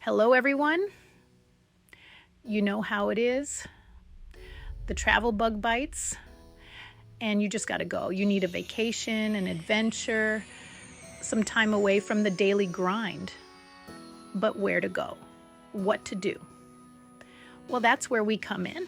Hello, everyone. You know how it is. The travel bug bites, and you just got to go. You need a vacation, an adventure, some time away from the daily grind. But where to go? What to do? Well, that's where we come in.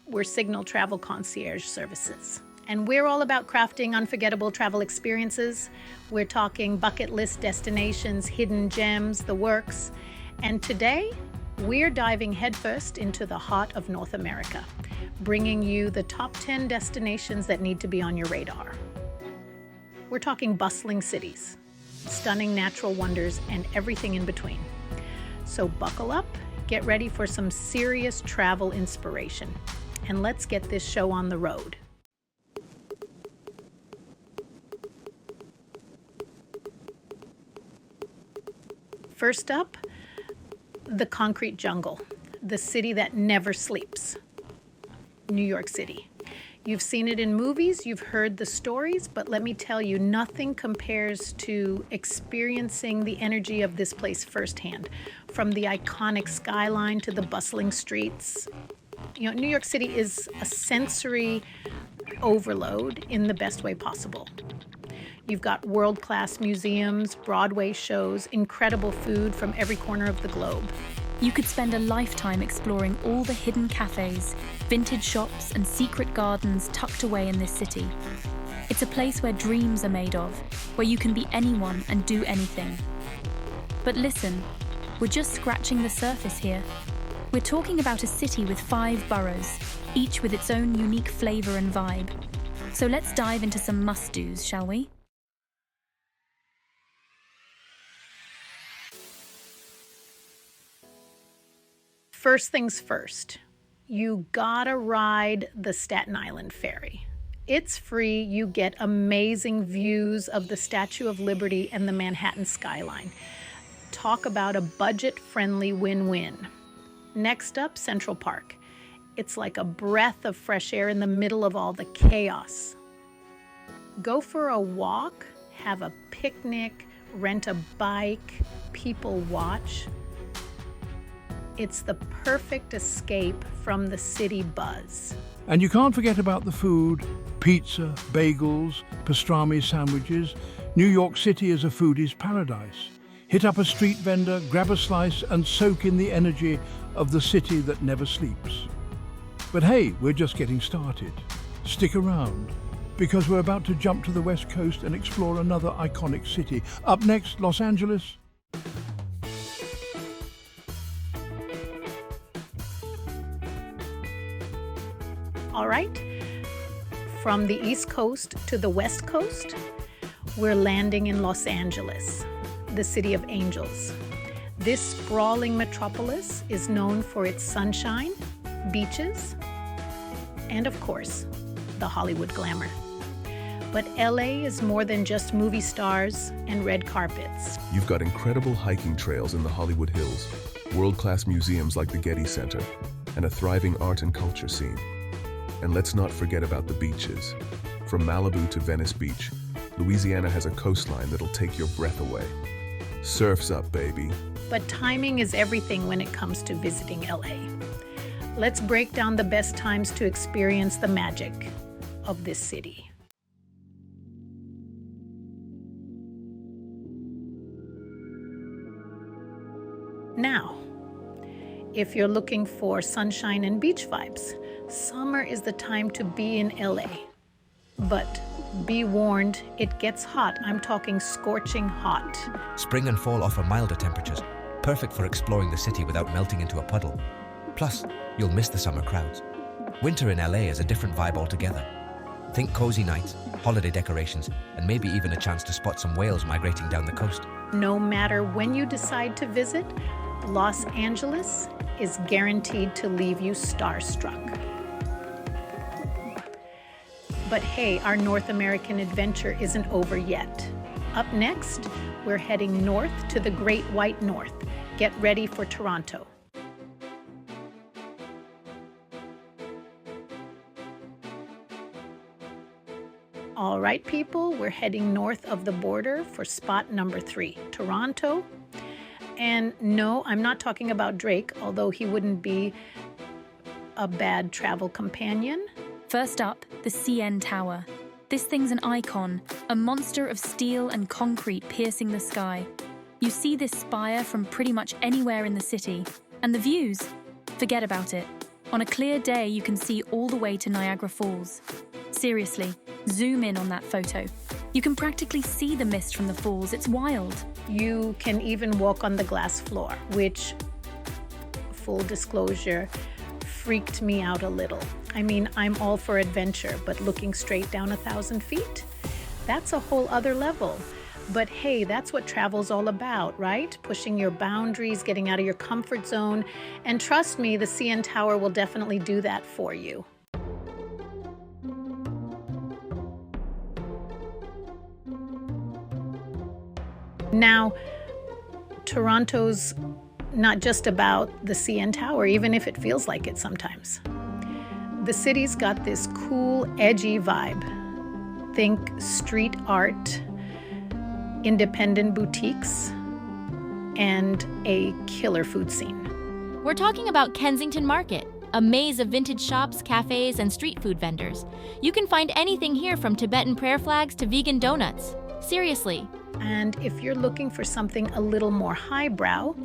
We're Signal Travel Concierge Services. And we're all about crafting unforgettable travel experiences. We're talking bucket list destinations, hidden gems, the works. And today, we're diving headfirst into the heart of North America, bringing you the top 10 destinations that need to be on your radar. We're talking bustling cities, stunning natural wonders, and everything in between. So buckle up, get ready for some serious travel inspiration, and let's get this show on the road. First up, the concrete jungle, the city that never sleeps, New York City. You've seen it in movies, you've heard the stories, but let me tell you, nothing compares to experiencing the energy of this place firsthand. From the iconic skyline to the bustling streets. You know, New York City is a sensory overload in the best way possible. You've got world-class museums, Broadway shows, incredible food from every corner of the globe. You could spend a lifetime exploring all the hidden cafes, vintage shops, and secret gardens tucked away in this city. It's a place where dreams are made of, where you can be anyone and do anything. But listen, we're just scratching the surface here. We're talking about a city with 5 boroughs, each with its own unique flavor and vibe. So let's dive into some must-dos, shall we? First things first, you gotta ride the Staten Island ferry. It's free, you get amazing views of the Statue of Liberty and the Manhattan skyline. Talk about a budget-friendly win-win. Next up, Central Park. It's like a breath of fresh air in the middle of all the chaos. Go for a walk, have a picnic, rent a bike, people watch. It's the perfect escape from the city buzz. And you can't forget about the food: pizza, bagels, pastrami sandwiches. New York City is a foodie's paradise. Hit up a street vendor, grab a slice, and soak in the energy of the city that never sleeps. But hey, we're just getting started. Stick around, because we're about to jump to the West Coast and explore another iconic city. Up next, Los Angeles. All right, from the East Coast to the West Coast, we're landing in Los Angeles, the city of angels. This sprawling metropolis is known for its sunshine, beaches, and of course, the Hollywood glamour. But LA is more than just movie stars and red carpets. You've got incredible hiking trails in the Hollywood Hills, world-class museums like the Getty Center, and a thriving art and culture scene. And let's not forget about the beaches. From Malibu to Venice Beach, Louisiana has a coastline that'll take your breath away. Surf's up, baby. But timing is everything when it comes to visiting LA. Let's break down the best times to experience the magic of this city. Now, if you're looking for sunshine and beach vibes, summer is the time to be in LA. But be warned, it gets hot. I'm talking scorching hot. Spring and fall offer milder temperatures, perfect for exploring the city without melting into a puddle. Plus, you'll miss the summer crowds. Winter in LA is a different vibe altogether. Think cozy nights, holiday decorations, and maybe even a chance to spot some whales migrating down the coast. No matter when you decide to visit, Los Angeles is guaranteed to leave you starstruck. But hey, our North American adventure isn't over yet. Up next, we're heading north to the Great White North. Get ready for Toronto. All right, people, we're heading north of the border for spot number 3, Toronto. And no, I'm not talking about Drake, although he wouldn't be a bad travel companion. First up, the CN Tower. This thing's an icon, a monster of steel and concrete piercing the sky. You see this spire from pretty much anywhere in the city. And the views? Forget about it. On a clear day, you can see all the way to Niagara Falls. Seriously, zoom in on that photo. You can practically see the mist from the falls. It's wild. You can even walk on the glass floor, which, full disclosure, freaked me out a little. I mean, I'm all for adventure, but looking straight down 1,000 feet? That's a whole other level. But hey, that's what travel's all about, right? Pushing your boundaries, getting out of your comfort zone. And trust me, the CN Tower will definitely do that for you. Now, Toronto's not just about the CN Tower, even if it feels like it sometimes. The city's got this cool, edgy vibe. Think street art, independent boutiques, and a killer food scene. We're talking about Kensington Market, a maze of vintage shops, cafes, and street food vendors. You can find anything here from Tibetan prayer flags to vegan donuts. Seriously. And if you're looking for something a little more highbrow,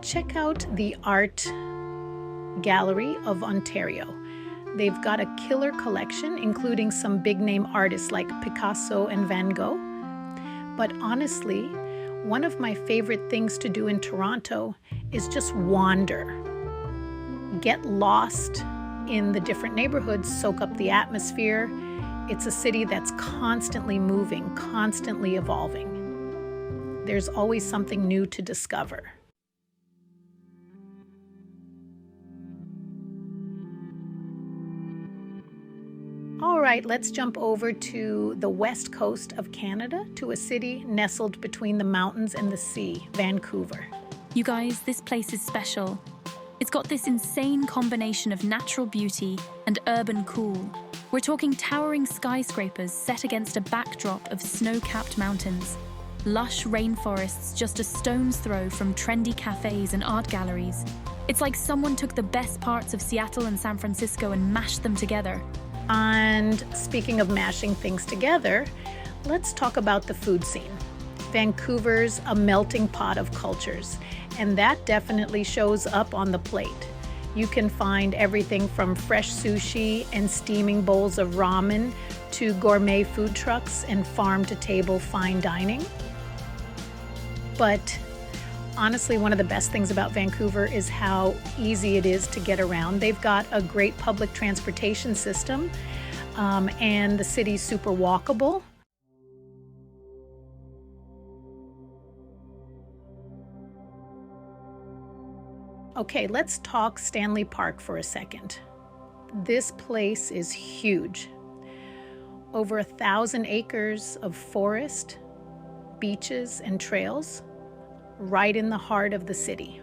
check out the Art Gallery of Ontario. They've got a killer collection, including some big-name artists like Picasso and Van Gogh. But honestly, one of my favorite things to do in Toronto is just wander. Get lost in the different neighborhoods, soak up the atmosphere. It's a city that's constantly moving, constantly evolving. There's always something new to discover. All right, let's jump over to the west coast of Canada, to a city nestled between the mountains and the sea, Vancouver. You guys, this place is special. It's got this insane combination of natural beauty and urban cool. We're talking towering skyscrapers set against a backdrop of snow-capped mountains, lush rainforests just a stone's throw from trendy cafes and art galleries. It's like someone took the best parts of Seattle and San Francisco and mashed them together. And speaking of mashing things together, let's talk about the food scene. Vancouver's a melting pot of cultures, and that definitely shows up on the plate. You can find everything from fresh sushi and steaming bowls of ramen to gourmet food trucks and farm-to-table fine dining. But honestly, one of the best things about Vancouver is how easy it is to get around. They've got a great public transportation system, and the city's super walkable. Okay, let's talk Stanley Park for a second. This place is huge. Over 1,000 acres of forest, beaches, and trails, right in the heart of the city.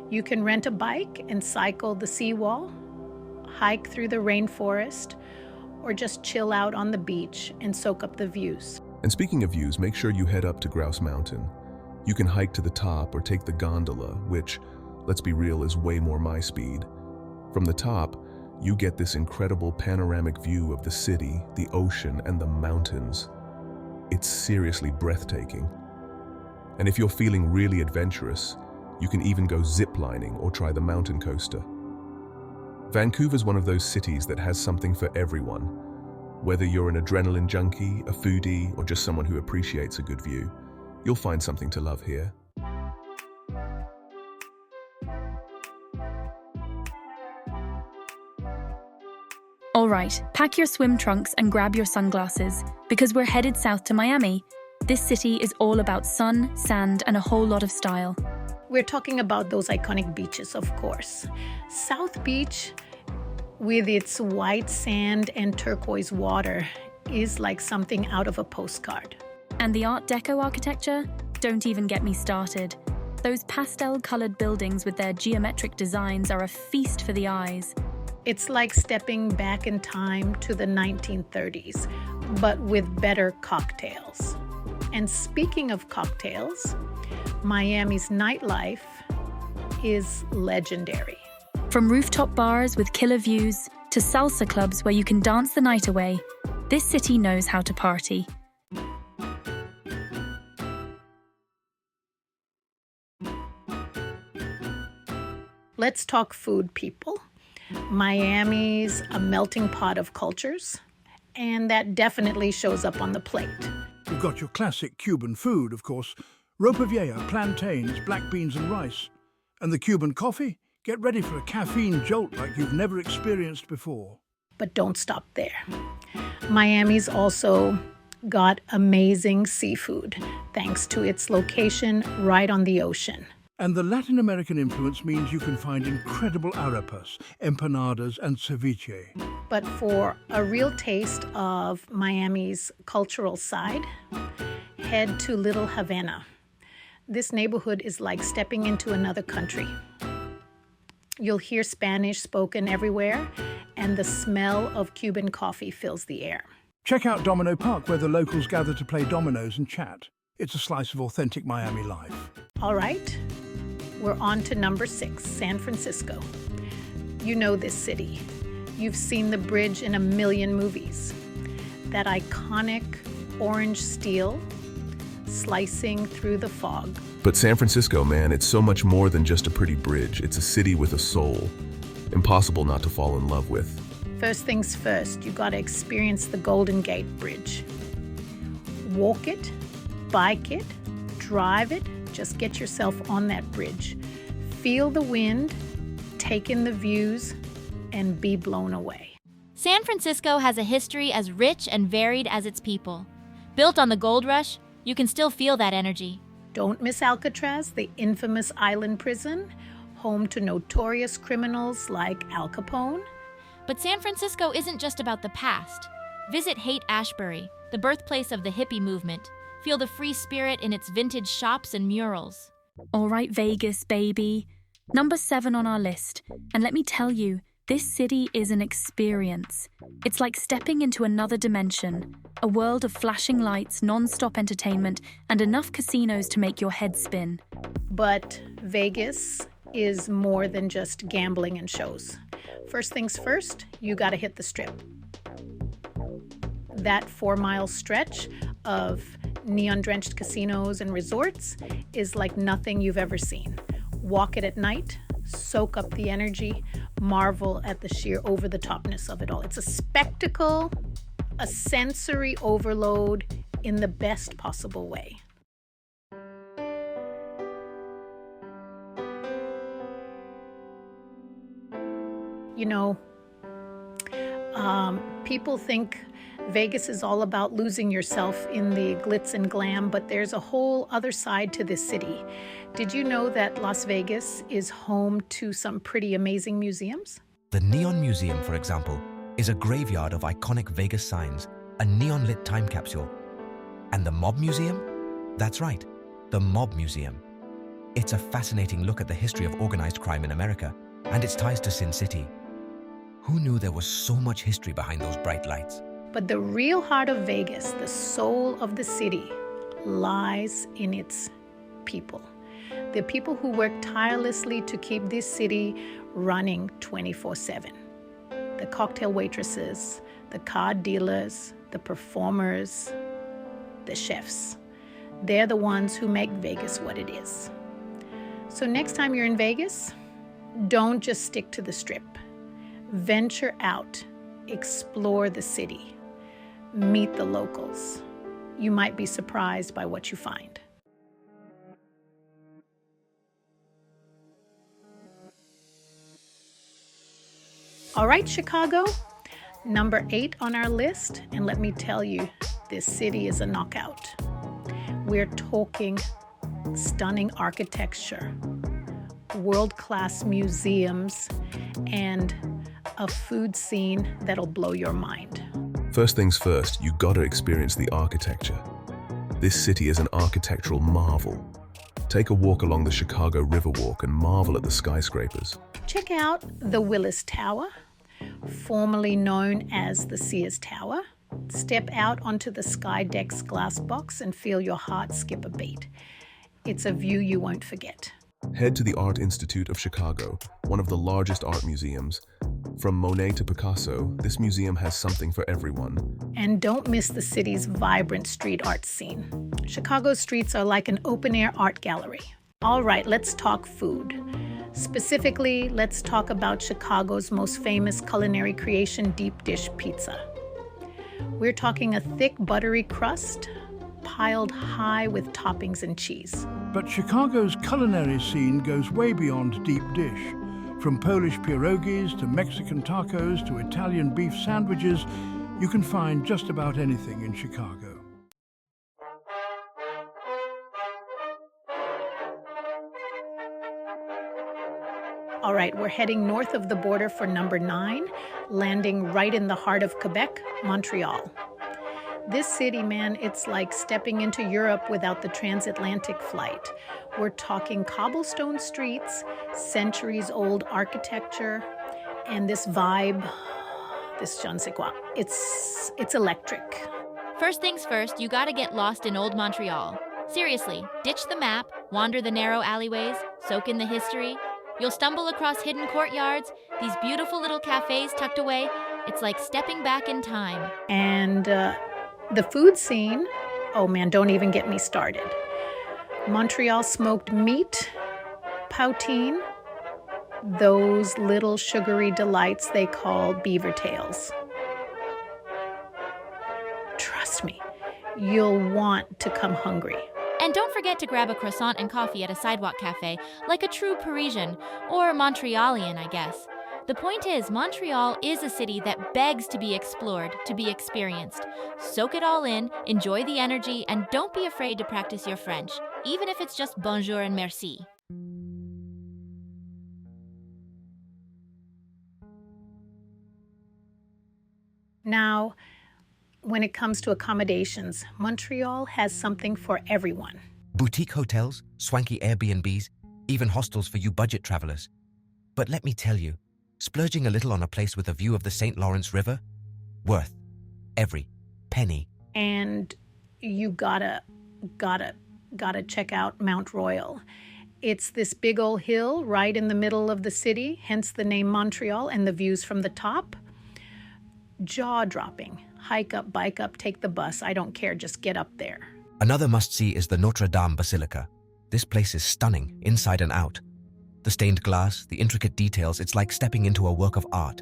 You can rent a bike and cycle the seawall, hike through the rainforest, or just chill out on the beach and soak up the views. And speaking of views, make sure you head up to Grouse Mountain. You can hike to the top or take the gondola, which, let's be real, is way more my speed. From the top, you get this incredible panoramic view of the city, the ocean, and the mountains. It's seriously breathtaking. And if you're feeling really adventurous, you can even go ziplining or try the mountain coaster. Vancouver's one of those cities that has something for everyone. Whether you're an adrenaline junkie, a foodie, or just someone who appreciates a good view, you'll find something to love here. All right, pack your swim trunks and grab your sunglasses, because we're headed south to Miami. This city is all about sun, sand, and a whole lot of style. We're talking about those iconic beaches, of course. South Beach, with its white sand and turquoise water, is like something out of a postcard. And the Art Deco architecture? Don't even get me started. Those pastel-colored buildings with their geometric designs are a feast for the eyes. It's like stepping back in time to the 1930s, but with better cocktails. And speaking of cocktails, Miami's nightlife is legendary. From rooftop bars with killer views to salsa clubs where you can dance the night away, this city knows how to party. Let's talk food, people. Miami's a melting pot of cultures, and that definitely shows up on the plate. You've got your classic Cuban food, of course. Ropa vieja, plantains, black beans and rice. And the Cuban coffee? Get ready for a caffeine jolt like you've never experienced before. But don't stop there. Miami's also got amazing seafood, thanks to its location right on the ocean. And the Latin American influence means you can find incredible arepas, empanadas and ceviche. But for a real taste of Miami's cultural side, head to Little Havana. This neighborhood is like stepping into another country. You'll hear Spanish spoken everywhere, and the smell of Cuban coffee fills the air. Check out Domino Park, where the locals gather to play dominoes and chat. It's a slice of authentic Miami life. All right, we're on to number 6, San Francisco. You know this city. You've seen the bridge in a million movies. That iconic orange steel slicing through the fog. But San Francisco, man, it's so much more than just a pretty bridge. It's a city with a soul. Impossible not to fall in love with. First things first, you gotta experience the Golden Gate Bridge. Walk it, bike it, drive it, just get yourself on that bridge. Feel the wind, take in the views, and be blown away. San Francisco has a history as rich and varied as its people. Built on the gold rush, you can still feel that energy. Don't miss Alcatraz, the infamous island prison, home to notorious criminals like Al Capone. But San Francisco isn't just about the past. Visit Haight-Ashbury, the birthplace of the hippie movement. Feel the free spirit in its vintage shops and murals. All right, Vegas, baby. Number 7 on our list. And let me tell you, this city is an experience. It's like stepping into another dimension, a world of flashing lights, non-stop entertainment, and enough casinos to make your head spin. But Vegas is more than just gambling and shows. First things first, you gotta hit the Strip. That 4-mile stretch of neon-drenched casinos and resorts is like nothing you've ever seen. Walk it at night, soak up the energy, marvel at the sheer over-the-topness of it all. It's a spectacle, a sensory overload in the best possible way. You know, people think Vegas is all about losing yourself in the glitz and glam, but there's a whole other side to this city. Did you know that Las Vegas is home to some pretty amazing museums? The Neon Museum, for example, is a graveyard of iconic Vegas signs, a neon-lit time capsule. And the Mob Museum? That's right, the Mob Museum. It's a fascinating look at the history of organized crime in America and its ties to Sin City. Who knew there was so much history behind those bright lights? But the real heart of Vegas, the soul of the city, lies in its people. The people who work tirelessly to keep this city running 24/7. The cocktail waitresses, the card dealers, the performers, the chefs. They're the ones who make Vegas what it is. So next time you're in Vegas, don't just stick to the Strip. Venture out, explore the city, meet the locals. You might be surprised by what you find. All right, Chicago, number 8 on our list, and let me tell you, this city is a knockout. We're talking stunning architecture, world-class museums, and a food scene that'll blow your mind. First things first, you gotta experience the architecture. This city is an architectural marvel. Take a walk along the Chicago Riverwalk and marvel at the skyscrapers. Check out the Willis Tower, formerly known as the Sears Tower. Step out onto the Skydeck's glass box and feel your heart skip a beat. It's a view you won't forget. Head to the Art Institute of Chicago, one of the largest art museums. From Monet to Picasso, this museum has something for everyone. And don't miss the city's vibrant street art scene. Chicago's streets are like an open-air art gallery. All right, let's talk food. Specifically, let's talk about Chicago's most famous culinary creation, deep dish pizza. We're talking a thick, buttery crust piled high with toppings and cheese. But Chicago's culinary scene goes way beyond deep dish. From Polish pierogies to Mexican tacos to Italian beef sandwiches, you can find just about anything in Chicago. All right, we're heading north of the border for number 9, landing right in the heart of Quebec, Montreal. This city, man, it's like stepping into Europe without the transatlantic flight. We're talking cobblestone streets, centuries-old architecture, and this vibe, this je ne sais quoi. It's electric. First things first, you gotta get lost in Old Montreal. Seriously, ditch the map, wander the narrow alleyways, soak in the history. You'll stumble across hidden courtyards, these beautiful little cafes tucked away. It's like stepping back in time. And the food scene, oh man, don't even get me started. Montreal smoked meat, poutine, those little sugary delights they call beaver tails. Trust me, you'll want to come hungry. And don't forget to grab a croissant and coffee at a sidewalk cafe, like a true Parisian, or Montrealian, I guess. The point is, Montreal is a city that begs to be explored, to be experienced. Soak it all in, enjoy the energy, and don't be afraid to practice your French, even if it's just bonjour and merci. Now, when it comes to accommodations, Montreal has something for everyone. Boutique hotels, swanky Airbnbs, even hostels for you budget travelers. But let me tell you, splurging a little on a place with a view of the St. Lawrence River, worth every penny. And you gotta check out Mount Royal. It's this big old hill right in the middle of the city, hence the name Montreal, and the views from the top. Jaw-dropping. Hike up, bike up, take the bus. I don't care, just get up there. Another must-see is the Notre Dame Basilica. This place is stunning, inside and out. The stained glass, the intricate details, it's like stepping into a work of art.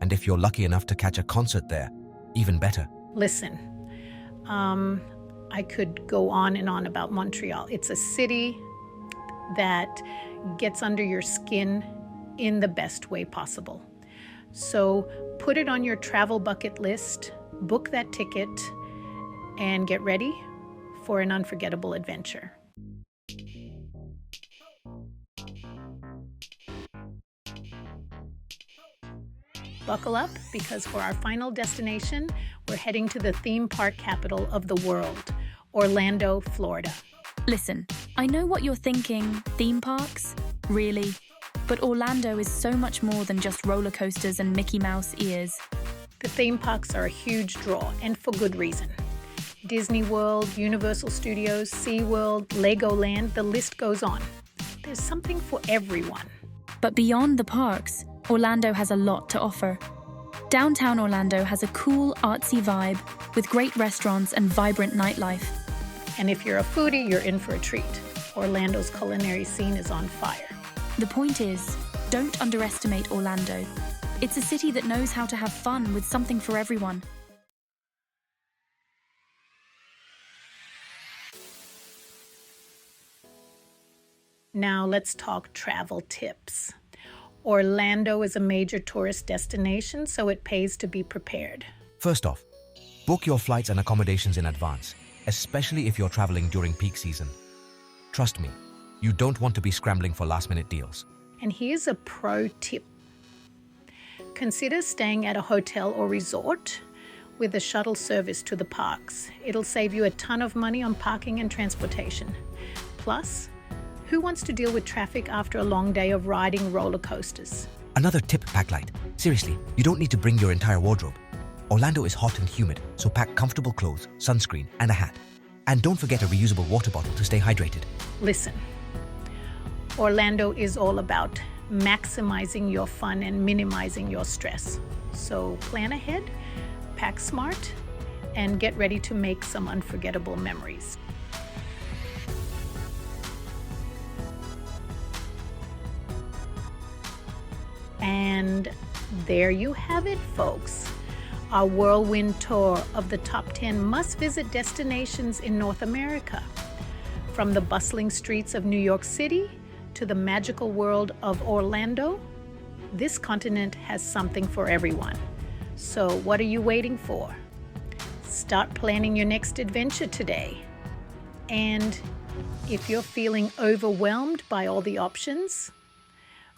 And if you're lucky enough to catch a concert there, even better. Listen, I could go on and on about Montreal. It's a city that gets under your skin in the best way possible. So put it on your travel bucket list, book that ticket, and get ready for an unforgettable adventure. Buckle up, because for our final destination, we're heading to the theme park capital of the world, Orlando, Florida. Listen, I know what you're thinking, theme parks? Really? But Orlando is so much more than just roller coasters and Mickey Mouse ears. The theme parks are a huge draw, and for good reason. Disney World, Universal Studios, SeaWorld, Legoland, the list goes on. There's something for everyone. But beyond the parks, Orlando has a lot to offer. Downtown Orlando has a cool, artsy vibe with great restaurants and vibrant nightlife. And if you're a foodie, you're in for a treat. Orlando's culinary scene is on fire. The point is, don't underestimate Orlando. It's a city that knows how to have fun with something for everyone. Now let's talk travel tips. Orlando is a major tourist destination, so it pays to be prepared. First off, book your flights and accommodations in advance, especially if you're traveling during peak season. Trust me, you don't want to be scrambling for last-minute deals. And here's a pro tip. Consider staying at a hotel or resort with a shuttle service to the parks. It'll save you a ton of money on parking and transportation. Plus, who wants to deal with traffic after a long day of riding roller coasters? Another tip, Packlight. Seriously, you don't need to bring your entire wardrobe. Orlando is hot and humid, so pack comfortable clothes, sunscreen, and a hat. And don't forget a reusable water bottle to stay hydrated. Listen, Orlando is all about maximizing your fun and minimizing your stress. So plan ahead, pack smart, and get ready to make some unforgettable memories. And there you have it, folks. Our whirlwind tour of the top 10 must-visit destinations in North America. From the bustling streets of New York City to the magical world of Orlando, this continent has something for everyone. So what are you waiting for? Start planning your next adventure today. And if you're feeling overwhelmed by all the options,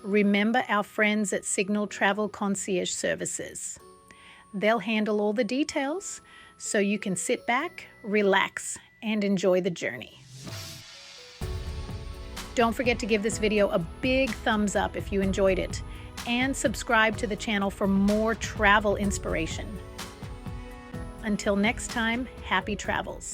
remember our friends at Signal Travel Concierge Services. They'll handle all the details so you can sit back, relax, and enjoy the journey. Don't forget to give this video a big thumbs up if you enjoyed it, and subscribe to the channel for more travel inspiration. Until next time, happy travels.